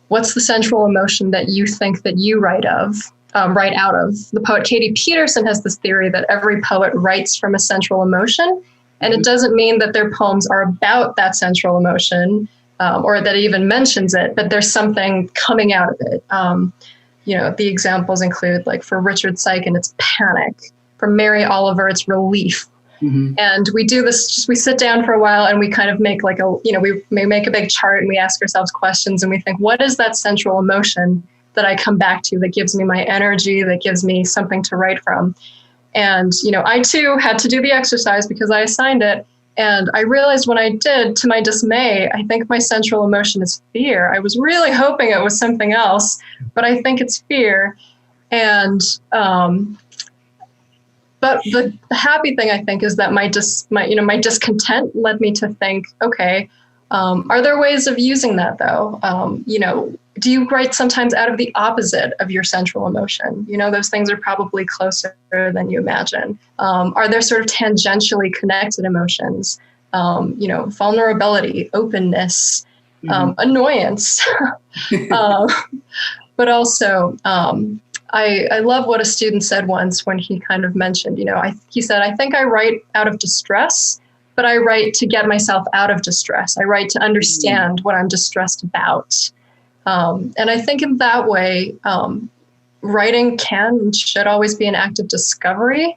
what's the central emotion that you think that you write out of? The poet Katie Peterson has this theory that every poet writes from a central emotion, and it doesn't mean that their poems are about that central emotion, or that it even mentions it, but there's something coming out of it. The examples include, like, for Richard Sykin, it's panic. For Mary Oliver, it's relief. Mm-hmm. And we do this, we sit down for a while and we kind of make we make a big chart and we ask ourselves questions and we think, what is that central emotion that I come back to that gives me my energy, that gives me something to write from? And, I too had to do the exercise because I assigned it. And I realized when I did, to my dismay, I think my central emotion is fear. I was really hoping it was something else, but I think it's fear. And, but the happy thing, I think, is that my discontent led me to think, okay, are there ways of using that, though? Do you write sometimes out of the opposite of your central emotion? Those things are probably closer than you imagine. Are there sort of tangentially connected emotions? Vulnerability, openness, annoyance, but also, I love what a student said once when he kind of mentioned, he said, I think I write out of distress, but I write to get myself out of distress. I write to understand what I'm distressed about. And I think in that way, writing can and should always be an act of discovery.